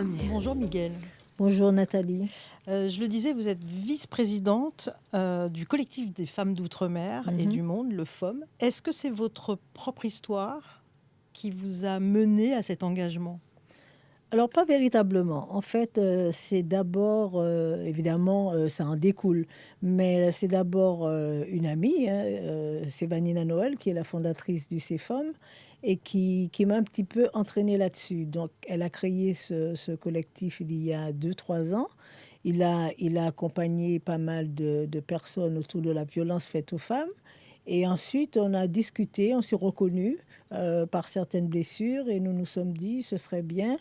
Première. Bonjour Miguel. Bonjour Nathalie. Je le disais, vous êtes vice-présidente du collectif des femmes d'outre-mer et du monde, le FOM. Est-ce que c'est votre propre histoire qui vous a mené à cet engagement ? Alors pas véritablement. En fait, c'est d'abord, évidemment, ça en découle, mais c'est d'abord une amie, c'est Vanina Noël, qui est la fondatrice du CFOM et qui m'a un petit peu entraînée là-dessus. Donc, elle a créé ce collectif il y a 2-3 ans. Il a accompagné pas mal de personnes autour de la violence faite aux femmes. Et ensuite, on a discuté, on s'est reconnus par certaines blessures et nous nous sommes dit ce serait bien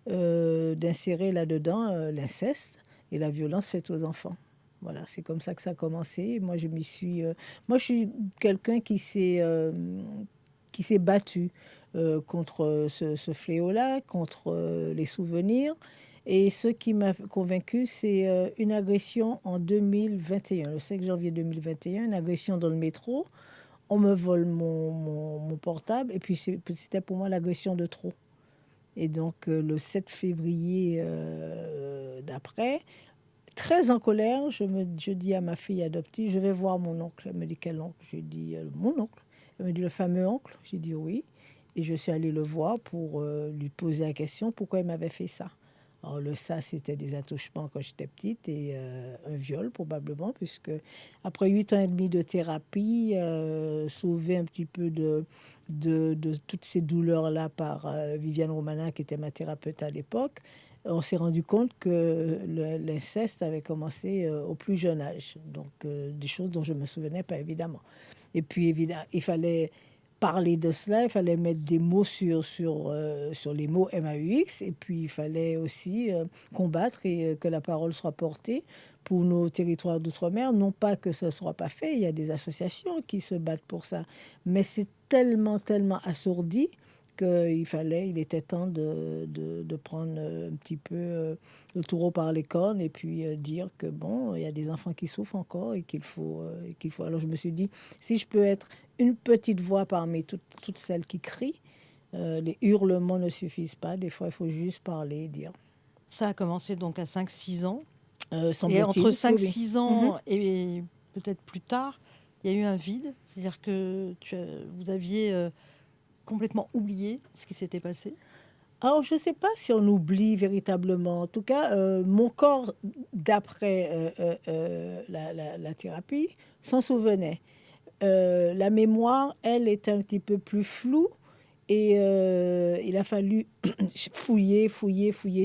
d'insérer là-dedans l'inceste et la violence faite aux enfants. Voilà, c'est comme ça que ça a commencé. Moi, moi, je suis quelqu'un qui s'est battu contre ce fléau-là, contre les souvenirs. Et ce qui m'a convaincu, c'est une agression en 2021, le 5 janvier 2021, une agression dans le métro. On me vole mon portable et puis c'était pour moi l'agression de trop. Et donc, le 7 février d'après, très en colère, je dis à ma fille adoptive, je vais voir mon oncle. Elle me dit, quel oncle? Je dis, mon oncle. Elle me dit, le fameux oncle? J'ai dit, oui. Et je suis allée le voir pour lui poser la question, pourquoi il m'avait fait ça. Alors, ça, c'était des attouchements quand j'étais petite et un viol probablement, puisque après 8 ans et demi de thérapie, sauvée un petit peu de toutes ces douleurs-là par Viviane Romana, qui était ma thérapeute à l'époque, on s'est rendu compte que l'inceste avait commencé au plus jeune âge. Donc, des choses dont je ne me souvenais pas, évidemment. Et puis, évidemment, il fallait parler de cela, il fallait mettre des mots sur les mots MAUX, et puis il fallait aussi combattre et que la parole soit portée pour nos territoires d'outre-mer. Non pas que ça ne soit pas fait, il y a des associations qui se battent pour ça, mais c'est tellement assourdi il était temps de prendre un petit peu le taureau par les cornes et puis dire que bon, il y a des enfants qui souffrent encore et qu'il faut. Alors je me suis dit, si je peux être une petite voix parmi toutes celles qui crient, les hurlements ne suffisent pas. Des fois, il faut juste parler et dire. Ça a commencé donc à 5-6 ans. Et entre 5-6 ans Mm-hmm. et peut-être plus tard, il y a eu un vide. C'est-à-dire que vous aviez complètement oublié ce qui s'était passé. Alors, je ne sais pas si on oublie véritablement. En tout cas, mon corps, d'après la thérapie, s'en souvenait. La mémoire, elle, est un petit peu plus floue et il a fallu fouiller,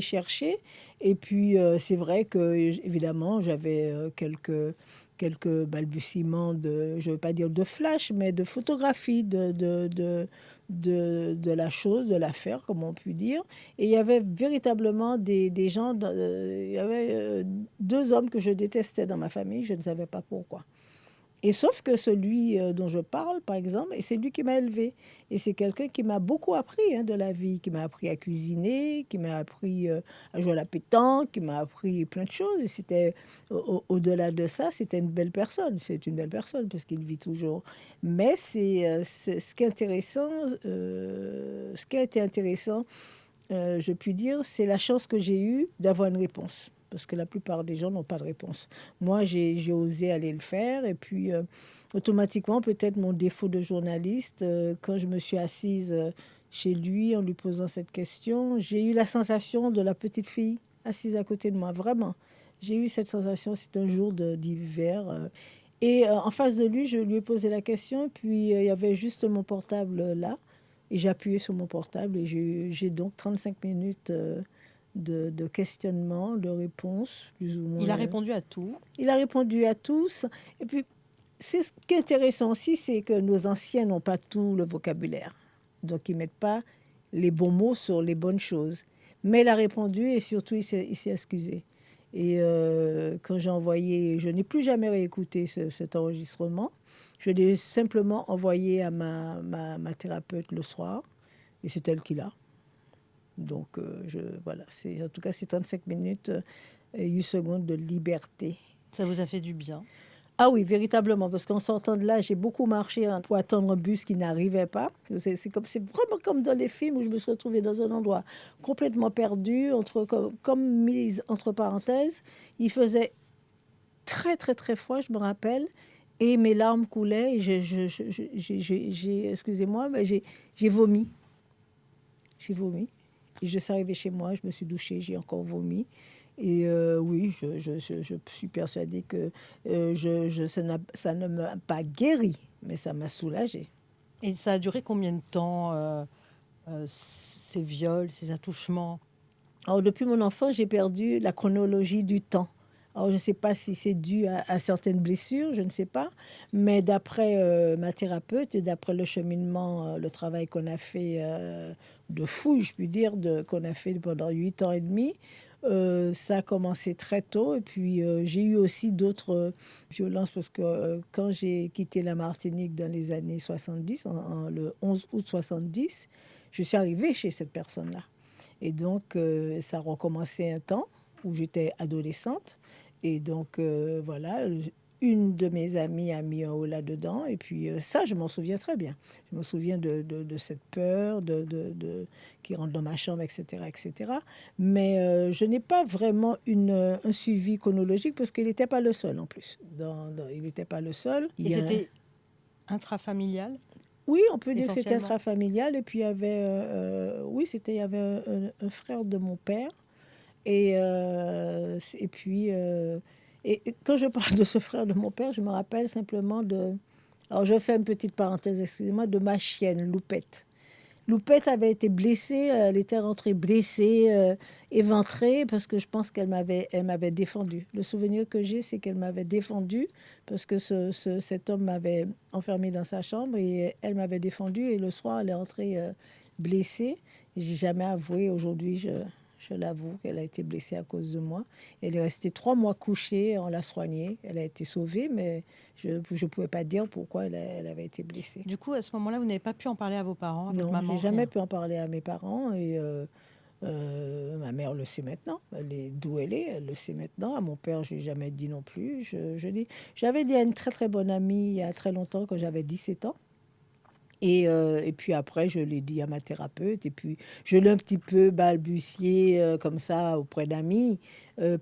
chercher. Et puis, c'est vrai que, évidemment, j'avais quelques balbutiements je ne veux pas dire de flash, mais de photographie de la chose, de l'affaire, comme on peut dire. Et il y avait véritablement des gens, il y avait 2 hommes que je détestais dans ma famille, je ne savais pas pourquoi. Et sauf que celui dont je parle, par exemple, c'est lui qui m'a élevée. Et c'est quelqu'un qui m'a beaucoup appris de la vie, qui m'a appris à cuisiner, qui m'a appris à jouer à la pétanque, qui m'a appris plein de choses. Et c'était, au-delà de ça, c'était une belle personne. C'est une belle personne parce qu'il vit toujours. Mais c'est ce qui est intéressant, ce qui a été intéressant, je puis dire, c'est la chance que j'ai eue d'avoir une réponse. Parce que la plupart des gens n'ont pas de réponse. Moi, j'ai osé aller le faire. Et puis, automatiquement, peut-être mon défaut de journaliste, quand je me suis assise chez lui en lui posant cette question, j'ai eu la sensation de la petite fille assise à côté de moi. Vraiment. J'ai eu cette sensation. C'est un jour d'hiver. Et en face de lui, je lui ai posé la question. Puis, il y avait juste mon portable là. Et j'ai appuyé sur mon portable. Et j'ai donc 35 minutes... de questionnement, de réponse, plus ou moins. Il a répondu à tout. Il a répondu à tous. Et puis, ce qui est intéressant aussi, c'est que nos anciens n'ont pas tout le vocabulaire. Donc, ils ne mettent pas les bons mots sur les bonnes choses. Mais il a répondu et surtout, il s'est excusé. Et quand j'ai envoyé, je n'ai plus jamais réécouté cet enregistrement. Je l'ai simplement envoyé à ma thérapeute le soir. Et c'est elle qui l'a. Donc, voilà, en tout cas, c'est 35 minutes et 8 secondes de liberté. Ça vous a fait du bien? Ah oui, véritablement, parce qu'en sortant de là, j'ai beaucoup marché pour attendre un bus qui n'arrivait pas. C'est vraiment comme dans les films où je me suis retrouvée dans un endroit complètement perdu, comme mise entre parenthèses. Il faisait très, très, très froid, je me rappelle, et mes larmes coulaient, et excusez-moi, mais j'ai vomi. J'ai vomi. Et je suis arrivée chez moi, je me suis douchée, j'ai encore vomi. Et oui, je suis persuadée que ça ne m'a pas guéri, mais ça m'a soulagée. Et ça a duré combien de temps, ces viols, ces attouchements? Alors, depuis mon enfance, j'ai perdu la chronologie du temps. Alors, je ne sais pas si c'est dû à certaines blessures, je ne sais pas, mais d'après ma thérapeute et d'après le cheminement, le travail qu'on a fait de fou, je puis dire, qu'on a fait pendant 8 ans et demi, ça a commencé très tôt. Et puis, j'ai eu aussi d'autres violences parce que quand j'ai quitté la Martinique dans les années 70, le 11 août 70, je suis arrivée chez cette personne-là. Et donc, ça a recommencé un temps où j'étais adolescente. Et donc, voilà, une de mes amies a mis un haut là-dedans. Et puis, ça, je m'en souviens très bien. Je me souviens de cette peur qui rentre dans ma chambre, etc. etc. Mais je n'ai pas vraiment un suivi chronologique parce qu'il n'était pas le seul en plus. Il n'était pas le seul. Et c'était intrafamilial? Oui, on peut dire que c'était intrafamilial. Et puis, il y avait un frère de mon père. Et puis, et quand je parle de ce frère de mon père, je me rappelle simplement alors je fais une petite parenthèse, excusez-moi, de ma chienne, Loupette. Loupette avait été blessée, elle était rentrée blessée, éventrée, parce que je pense elle m'avait défendue. Le souvenir que j'ai, c'est qu'elle m'avait défendue, parce que cet homme m'avait enfermée dans sa chambre, et elle m'avait défendue, et le soir, elle est rentrée blessée. J'ai jamais avoué, aujourd'hui, je l'avoue, qu'elle a été blessée à cause de moi. Elle est restée 3 mois couchée, on l'a soignée. Elle a été sauvée, mais je ne pouvais pas dire pourquoi elle avait été blessée. Du coup, à ce moment-là, vous n'avez pas pu en parler à vos parents, à votre maman? Non, je n'ai jamais pu en parler à mes parents. Et ma mère le sait maintenant. D'où elle est, elle le sait maintenant. À mon père, je n'ai jamais dit non plus. J'avais dit à une très, très bonne amie il y a très longtemps, quand j'avais 17 ans. Et puis après, je l'ai dit à ma thérapeute. Et puis, je l'ai un petit peu balbutié comme ça auprès d'amis.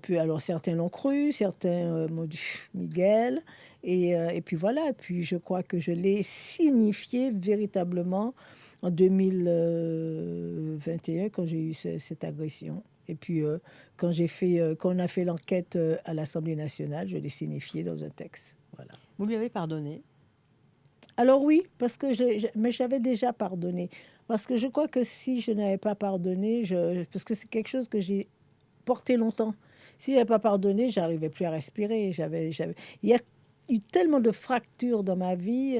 Puis alors, certains l'ont cru, certains m'ont dit Miguel. Et puis voilà. Et puis, je crois que je l'ai signifié véritablement en 2021 quand j'ai eu cette agression. Et puis, quand on a fait l'enquête à l'Assemblée nationale, je l'ai signifié dans un texte. Voilà. Vous lui avez pardonné? Alors oui, parce que mais j'avais déjà pardonné. Parce que je crois que si je n'avais pas pardonné, parce que c'est quelque chose que j'ai porté longtemps. Si je n'avais pas pardonné, j'arrivais plus à respirer. Il y a eu tellement de fractures dans ma vie.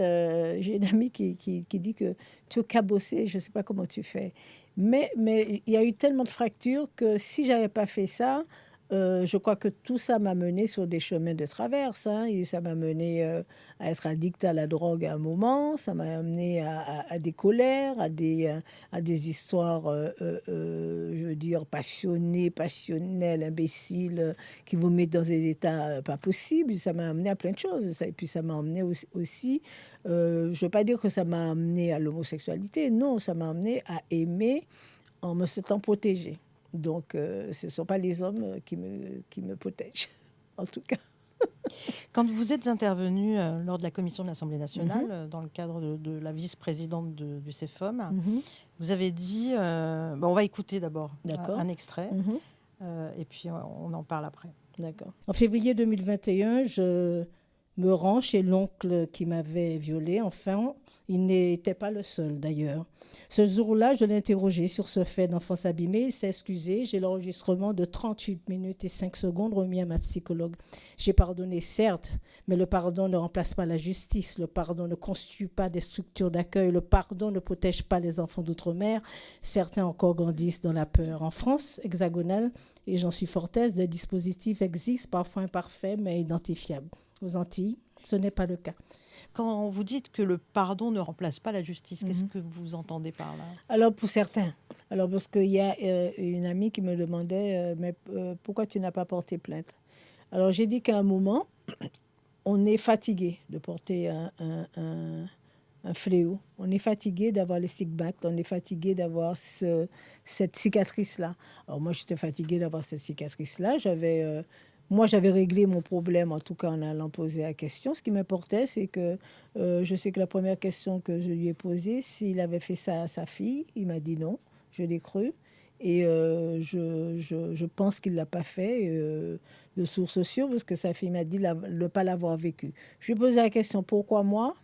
J'ai une amie qui dit que tu es cabossé, je ne sais pas comment tu fais. Mais il y a eu tellement de fractures que si j'avais pas fait ça, je crois que tout ça m'a mené sur des chemins de traverse. Et ça m'a mené à être addict à la drogue à un moment. Ça m'a amené à des colères, à des histoires, je veux dire, passionnées, passionnelles, imbéciles, qui vous mettent dans des états pas possibles. Ça m'a amené à plein de choses. Et puis ça m'a amené aussi, je ne veux pas dire que ça m'a amené à l'homosexualité. Non, ça m'a amené à aimer en me sentant protégée. Donc, ce ne sont pas les hommes qui me protègent, en tout cas. Quand vous êtes intervenu lors de la commission de l'Assemblée nationale, dans le cadre de la vice-présidente du CEFOM, vous avez dit... on va écouter d'abord un extrait, et puis on en parle après. D'accord. En février 2021, je me rends chez l'oncle qui m'avait violée. Enfin, il n'était pas le seul d'ailleurs. Ce jour-là, je l'ai interrogé sur ce fait d'enfance abîmée. Il s'est excusé. J'ai l'enregistrement de 38 minutes et 5 secondes remis à ma psychologue. J'ai pardonné, certes, mais le pardon ne remplace pas la justice. Le pardon ne constitue pas des structures d'accueil. Le pardon ne protège pas les enfants d'outre-mer. Certains encore grandissent dans la peur. En France hexagonale, et j'en suis fort aise, des dispositifs existent, parfois imparfaits, mais identifiables. Aux Antilles, ce n'est pas le cas. Quand vous dites que le pardon ne remplace pas la justice, qu'est-ce que vous entendez par là? Alors, pour certains. Alors, parce qu'il y a une amie qui me demandait mais pourquoi tu n'as pas porté plainte? Alors, j'ai dit qu'à un moment, on est fatigué de porter un fléau. On est fatigué d'avoir les stigmates, on est fatigué d'avoir cette cicatrice-là. Alors moi, j'étais fatiguée d'avoir cette cicatrice-là. Moi, j'avais réglé mon problème, en tout cas en allant poser la question. Ce qui m'importait, c'est que je sais que la première question que je lui ai posée, s'il avait fait ça à sa fille, il m'a dit non, je l'ai cru. Et je pense qu'il ne l'a pas fait de source sûre, parce que sa fille m'a dit de ne pas l'avoir vécu. Je lui ai posé la question, pourquoi moi?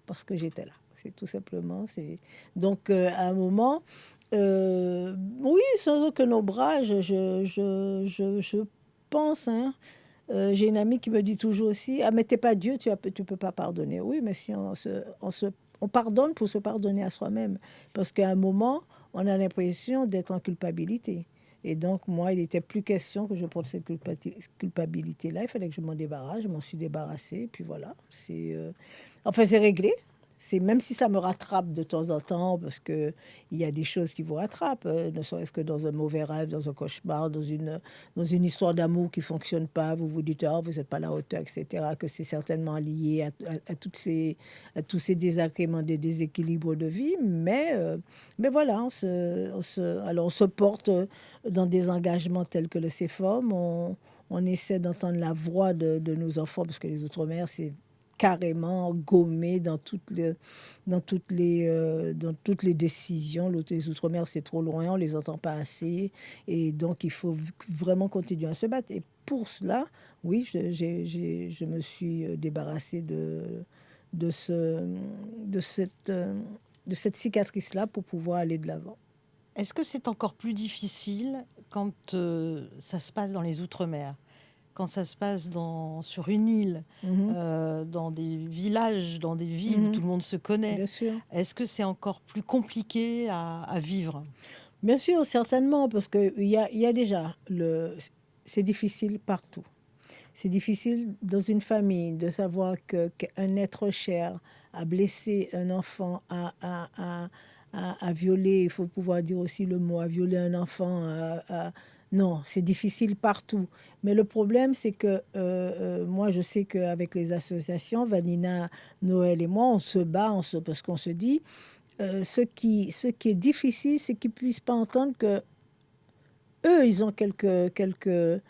Parce que j'étais là. C'est tout simplement. Donc, à un moment, oui, sans aucun ombrage, je pense, hein, j'ai une amie qui me dit toujours aussi, ah, mais t'es pas Dieu, tu peux pas pardonner. Oui, mais si on pardonne pour se pardonner à soi-même. Parce qu'à un moment, on a l'impression d'être en culpabilité. Et donc, moi, il n'était plus question que je porte cette culpabilité-là. Il fallait que je m'en débarrasse. Je m'en suis débarrassée. Puis voilà. Enfin, c'est réglé. Même si ça me rattrape de temps en temps, parce qu'il y a des choses qui vous rattrapent, ne serait-ce que dans un mauvais rêve, dans un cauchemar, dans une histoire d'amour qui ne fonctionne pas, vous vous dites, oh, vous n'êtes pas à la hauteur, etc., que c'est certainement lié à tous ces désagréments, des déséquilibres de vie. Mais voilà, alors on se porte dans des engagements tels que le CEFOM, on essaie d'entendre la voix de nos enfants, parce que les Outre-mer, c'est carrément gommé dans toutes les décisions. Les Outre-mer, c'est trop loin, on les entend pas assez. Et donc, il faut vraiment continuer à se battre. Et pour cela, oui, je me suis débarrassée de cette cicatrice-là pour pouvoir aller de l'avant. Est-ce que c'est encore plus difficile quand ça se passe dans les Outre-mer ? Quand ça se passe sur une île, dans des villages, dans des villes où tout le monde se connaît, bien sûr. Est-ce que c'est encore plus compliqué à vivre? Bien sûr, certainement, parce qu'il y a déjà, c'est difficile partout. C'est difficile dans une famille de savoir qu'un être cher a blessé un enfant, a violé, il faut pouvoir dire aussi le mot, a violé un enfant, non, c'est difficile partout. Mais le problème, c'est que moi, je sais qu'avec les associations, Vanina, Noël et moi, on se bat, parce qu'on se dit, ce qui est difficile, c'est qu'ils ne puissent pas entendre que eux, ils ont quelques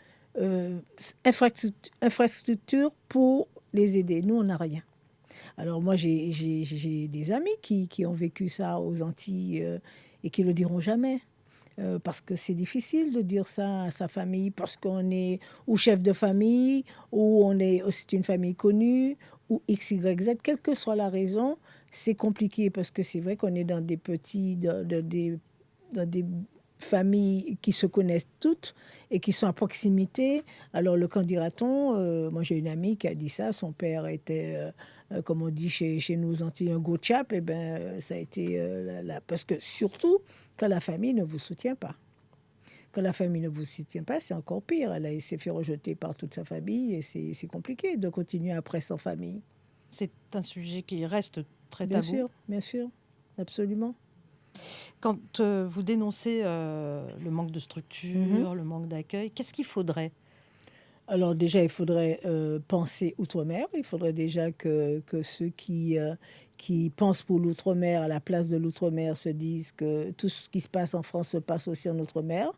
infrastructures pour les aider. Nous, on n'a rien. Alors moi, j'ai des amis qui ont vécu ça aux Antilles et qui ne le diront jamais. Parce que c'est difficile de dire ça à sa famille, parce qu'on est ou chef de famille, ou c'est une famille connue, ou X, Y, Z, quelle que soit la raison, c'est compliqué, parce que c'est vrai qu'on est dans des dans des familles qui se connaissent toutes et qui sont à proximité. Alors, le qu'en dira-t-on, moi j'ai une amie qui a dit ça, son père était, comme on dit chez nous aux Antilles, un go chap, et ben ça a été, parce que surtout quand la famille ne vous soutient pas. Quand la famille ne vous soutient pas, c'est encore pire. Elle s'est fait rejeter par toute sa famille et c'est compliqué de continuer après sans famille. C'est un sujet qui reste très tabou. Bien sûr, absolument. Quand vous dénoncez le manque de structure, le manque d'accueil, qu'est-ce qu'il faudrait ? Alors déjà, il faudrait penser outre-mer. Il faudrait déjà que ceux qui pensent pour l'outre-mer, à la place de l'outre-mer, se disent que tout ce qui se passe en France se passe aussi en outre-mer.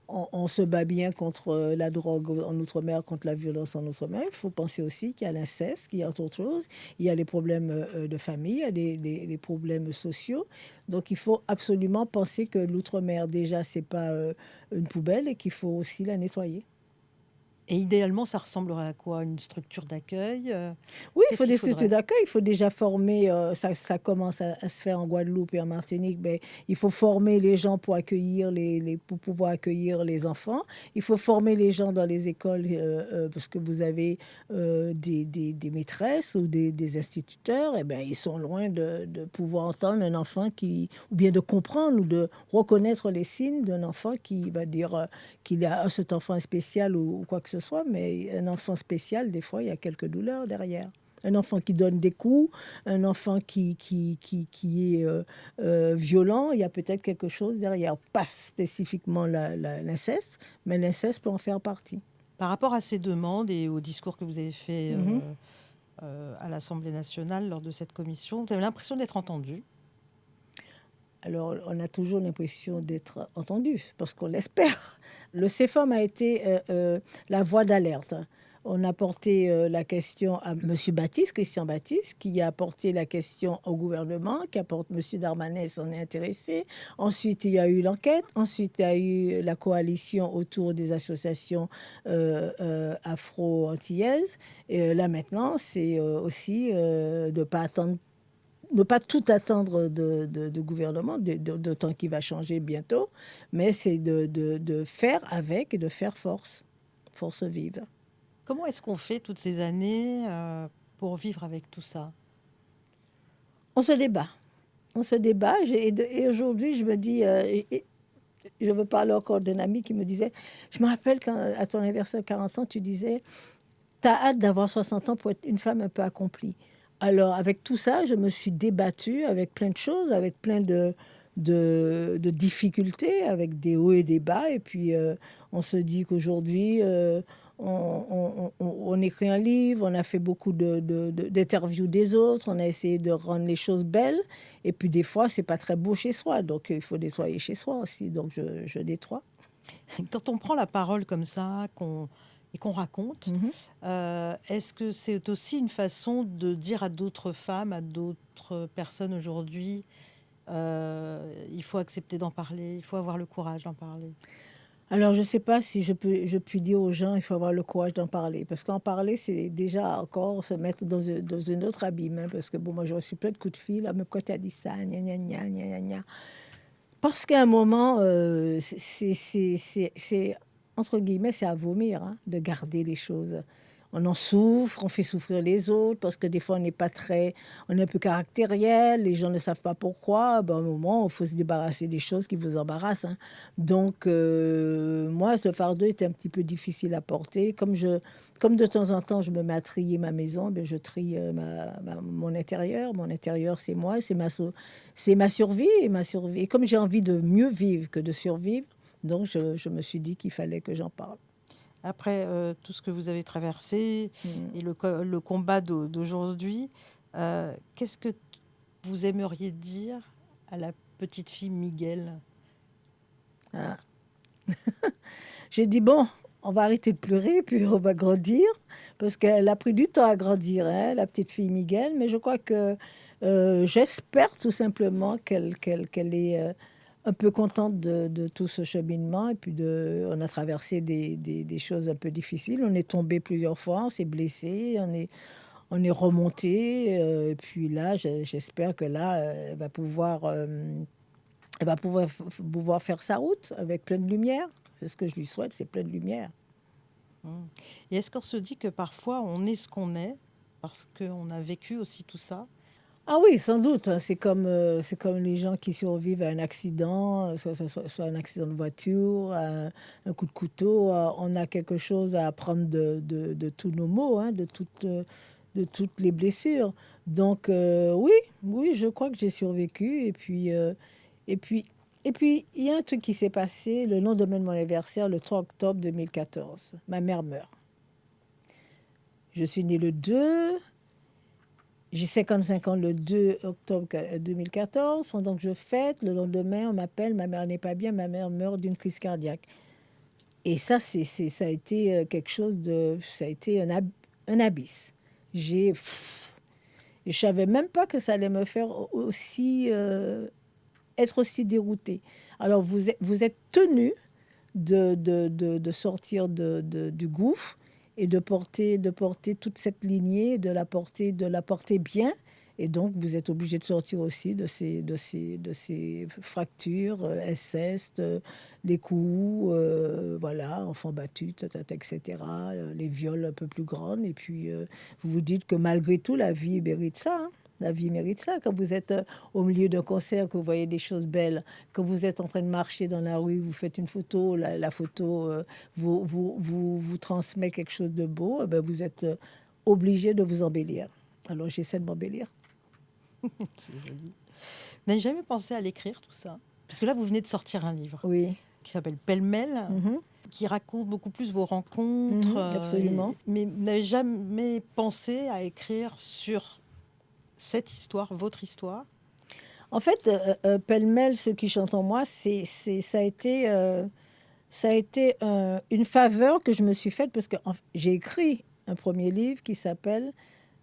On se bat bien contre la drogue en outre-mer, contre la violence en outre-mer. Il faut penser aussi qu'il y a l'inceste, qu'il y a autre chose. Il y a les problèmes de famille, il y a les problèmes sociaux. Donc, il faut absolument penser que l'outre-mer, déjà, c'est pas une poubelle et qu'il faut aussi la nettoyer. Et idéalement, ça ressemblerait à quoi? Une structure d'accueil? Oui, il faut des structures d'accueil. Il faut déjà former, ça commence à se faire en Guadeloupe et en Martinique, mais il faut former les gens pour accueillir pour pouvoir accueillir les enfants. Il faut former les gens dans les écoles, parce que vous avez des maîtresses ou des instituteurs, et ben, ils sont loin de pouvoir entendre un enfant ou bien de comprendre ou de reconnaître les signes d'un enfant qui va dire qu'il a cet enfant spécial ou quoi que ce soit, mais un enfant spécial, des fois, il y a quelques douleurs derrière. Un enfant qui donne des coups, un enfant qui est violent, il y a peut-être quelque chose derrière. Pas spécifiquement l'inceste, mais l'inceste peut en faire partie. Par rapport à ces demandes et au discours que vous avez fait à l'Assemblée nationale lors de cette commission. Vous avez l'impression d'être entendu? Alors, on a toujours l'impression d'être entendu, parce qu'on l'espère. Le CEFOM a été la voix d'alerte. On a porté la question à M. Baptiste, Christian Baptiste, qui a porté la question au gouvernement, M. Darmanin s'en est intéressé. Ensuite, il y a eu l'enquête. Ensuite, il y a eu la coalition autour des associations afro-antillaises. Et là, maintenant, c'est aussi de ne pas attendre, ne pas tout attendre de gouvernement, d'autant qu'il va changer bientôt, mais c'est de faire avec et de faire force vive. Comment est-ce qu'on fait toutes ces années pour vivre avec tout ça? On se débat. On se débat. Et aujourd'hui, je me dis, je veux parler encore d'un ami qui me disait, je me rappelle quand à ton anniversaire 40 ans, tu disais, tu as hâte d'avoir 60 ans pour être une femme un peu accomplie. Alors, avec tout ça, je me suis débattue avec plein de choses, avec plein de difficultés, avec des hauts et des bas. Et puis, on se dit qu'aujourd'hui, on écrit un livre, on a fait beaucoup d'interviews des autres, on a essayé de rendre les choses belles. Et puis, des fois, c'est pas très beau chez soi. Donc, il faut nettoyer chez soi aussi. Donc, je nettoie. Quand on prend la parole comme ça, et qu'on raconte, est-ce que c'est aussi une façon de dire à d'autres femmes, à d'autres personnes aujourd'hui, il faut accepter d'en parler, il faut avoir le courage d'en parler? Alors, je ne sais pas si je puis dire aux gens, il faut avoir le courage d'en parler. Parce qu'en parler, c'est déjà encore se mettre dans un autre abîme. Hein, parce que, bon, moi, j'ai reçu plein de coups de fil. Ah, mais pourquoi tu as dit ça? Gna, gna, gna, gna, gna, gna. Parce qu'à un moment, c'est entre guillemets, c'est à vomir hein, de garder les choses. On en souffre, on fait souffrir les autres parce que des fois, on est un peu caractériel, les gens ne savent pas pourquoi. Ben, à un moment, il faut se débarrasser des choses qui vous embarrassent. Hein. Donc, moi, ce fardeau était un petit peu difficile à porter. Comme de temps en temps, je me mets à trier ma maison, ben, je trie mon intérieur. Mon intérieur, c'est moi, c'est ma survie. Et comme j'ai envie de mieux vivre que de survivre, donc je me suis dit qu'il fallait que j'en parle. Après tout ce que vous avez traversé et le combat d'aujourd'hui, qu'est-ce que vous aimeriez dire à la petite fille Miguel? Ah. J'ai dit, bon, on va arrêter de pleurer, puis on va grandir, parce qu'elle a pris du temps à grandir, hein, la petite fille Miguel, mais je crois que j'espère tout simplement qu'elle est un peu contente de tout ce cheminement. Et puis, on a traversé des choses un peu difficiles. On est tombé plusieurs fois, on s'est blessé, on est remonté. Et puis là, j'espère que là, elle va pouvoir faire sa route avec plein de lumière. C'est ce que je lui souhaite, c'est plein de lumière. Et est-ce qu'on se dit que parfois, on est ce qu'on est parce qu'on a vécu aussi tout ça? Ah oui, sans doute. C'est comme les gens qui survivent à un accident, soit un accident de voiture, un coup de couteau. On a quelque chose à apprendre de tous nos maux, hein, de toutes les blessures. Donc oui, je crois que j'ai survécu. Et puis, il y a un truc qui s'est passé le lendemain de mon anniversaire, le 3 octobre 2014. Ma mère meurt. Je suis née le 2. J'ai 55 ans le 2 octobre 2014. Pendant que je fête, le lendemain, on m'appelle, ma mère n'est pas bien, ma mère meurt d'une crise cardiaque. Et ça, ça a été quelque chose ça a été un abysse. Je ne savais même pas que ça allait me faire être aussi déroutée. Alors, vous êtes tenu de sortir du gouffre et de porter toute cette lignée, de la porter bien. Et donc, vous êtes obligé de sortir aussi de ces fractures, inceste, les coups, voilà, enfants battus, etc., les viols un peu plus grands. Et puis, vous vous dites que malgré tout, la vie mérite ça. Hein. La vie mérite ça. Quand vous êtes au milieu d'un concert, que vous voyez des choses belles, quand vous êtes en train de marcher dans la rue, vous faites une photo, la photo vous transmet quelque chose de beau, ben vous êtes obligé de vous embellir. Alors j'essaie de m'embellir. C'est joli. Vous n'avez jamais pensé à l'écrire tout ça? Parce que là, vous venez de sortir un livre Oui. qui s'appelle Pêle-mêle. qui raconte beaucoup plus vos rencontres. Absolument. Mais vous n'avez jamais pensé à écrire sur cette histoire, votre histoire? En fait, pêle-mêle, ce qui chante en moi, ça a été, une faveur que je me suis faite parce que j'ai écrit un premier livre qui s'appelle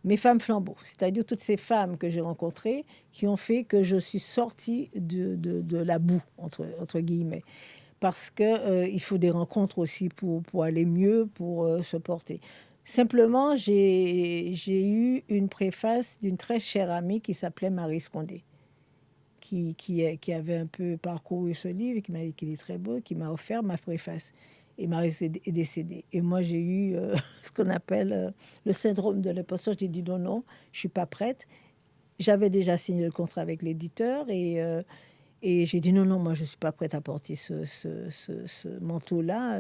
Mes femmes flambeaux, c'est-à-dire toutes ces femmes que j'ai rencontrées qui ont fait que je suis sortie de la boue, entre guillemets. Parce que il faut des rencontres aussi pour aller mieux, pour se porter. Simplement, j'ai eu une préface d'une très chère amie qui s'appelait Marie Scondé, qui avait un peu parcouru ce livre et qui m'a dit qu'il est très beau, qui m'a offert ma préface. Et Marie est décédée. Et moi, j'ai eu ce qu'on appelle le syndrome de l'imposteur. J'ai dit non, je ne suis pas prête. J'avais déjà signé le contrat avec l'éditeur et j'ai dit non, moi, je ne suis pas prête à porter ce manteau-là.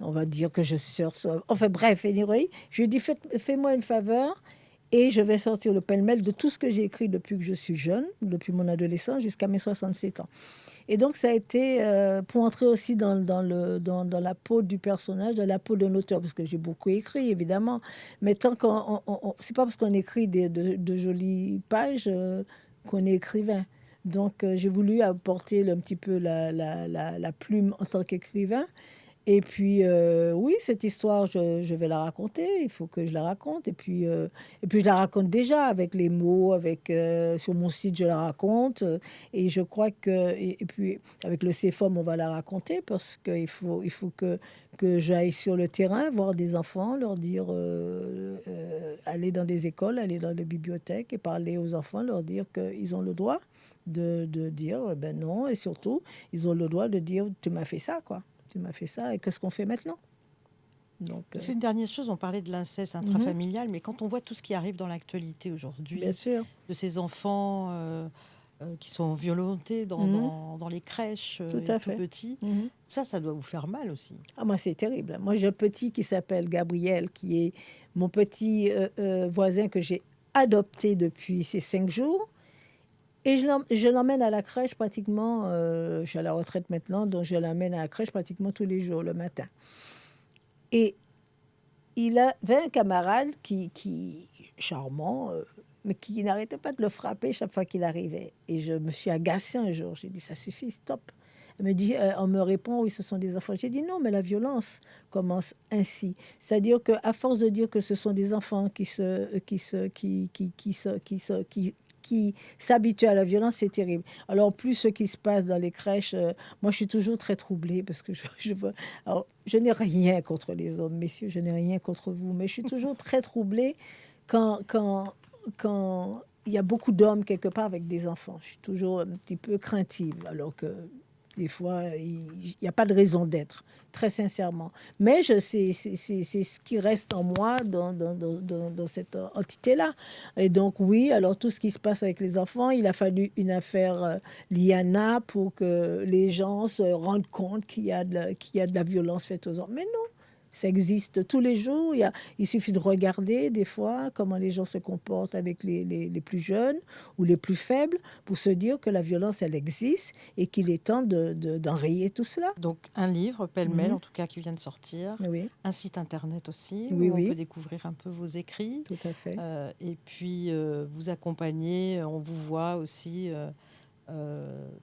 On va dire que je surfe. Enfin bref, anyway, je lui ai dit fais-moi une faveur et je vais sortir le pêle-mêle de tout ce que j'ai écrit depuis que je suis jeune, depuis mon adolescence jusqu'à mes 67 ans. Et donc ça a été pour entrer aussi dans la peau du personnage, dans la peau d'un auteur, parce que j'ai beaucoup écrit évidemment, mais tant c'est pas parce qu'on écrit de jolies pages qu'on est écrivain. Donc j'ai voulu apporter un petit peu la plume en tant qu'écrivain. Et puis, oui, cette histoire, je vais la raconter. Il faut que je la raconte. Et puis je la raconte déjà avec les mots, sur mon site, je la raconte. Et je crois que, et puis avec le CFOM, on va la raconter parce qu'il faut que j'aille sur le terrain, voir des enfants, leur dire, aller dans des écoles, aller dans des bibliothèques et parler aux enfants, leur dire qu'ils ont le droit de dire ben non. Et surtout, ils ont le droit de dire, tu m'as fait ça, quoi. Tu m'as fait ça, et qu'est-ce qu'on fait maintenant? Donc, c'est une dernière chose, on parlait de l'inceste intrafamilial, mais quand on voit tout ce qui arrive dans l'actualité aujourd'hui, bien sûr. de ces enfants qui sont violentés dans les crèches, Tout et à tout fait. petits, ça doit vous faire mal aussi. Ah, moi, c'est terrible. Moi, j'ai un petit qui s'appelle Gabriel, qui est mon petit voisin que j'ai adopté depuis ces 5 jours. Et je l'emmène à la crèche pratiquement, je suis à la retraite maintenant, donc je l'emmène à la crèche pratiquement tous les jours, le matin. Et il avait un camarade qui charmant, mais qui n'arrêtait pas de le frapper chaque fois qu'il arrivait. Et je me suis agacée un jour, j'ai dit, ça suffit, stop. On me répond, oui, ce sont des enfants. J'ai dit, non, mais la violence commence ainsi. C'est-à-dire qu'à force de dire que ce sont des enfants qui s'habituent à la violence, c'est terrible. Alors, en plus, ce qui se passe dans les crèches, moi, je suis toujours très troublée parce que je n'ai rien contre les hommes, messieurs, je n'ai rien contre vous, mais je suis toujours très troublée quand il y a beaucoup d'hommes quelque part avec des enfants. Je suis toujours un petit peu craintive, alors que des fois, il n'y a pas de raison d'être, très sincèrement. Mais c'est ce qui reste en moi dans cette entité-là. Et donc, oui, alors tout ce qui se passe avec les enfants, il a fallu une affaire Liana pour que les gens se rendent compte qu'il y a de la violence faite aux enfants. Mais non, ça existe tous les jours. Il suffit de regarder des fois comment les gens se comportent avec les plus jeunes ou les plus faibles pour se dire que la violence, elle existe et qu'il est temps d'enrayer tout cela. Donc un livre, pêle-mêle, en tout cas, qui vient de sortir. Oui. Un site internet aussi, Oui, où oui. on peut découvrir un peu vos écrits. Tout à fait. Et puis vous accompagner, on vous voit aussi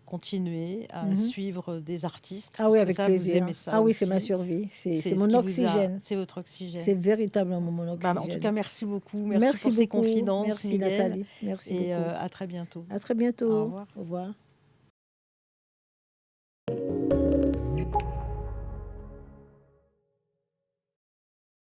continuer à suivre des artistes. Ah oui, Parce que avec ça, plaisir. vous aimez ça Ah oui, aussi. c'est ma survie. C'est ce mon qui oxygène. C'est votre oxygène. C'est véritablement mon oxygène. En tout cas, merci beaucoup. Merci pour ces confidences, Merci Miguel. Nathalie. Merci et beaucoup. à très bientôt. À très bientôt. Au revoir. Au revoir.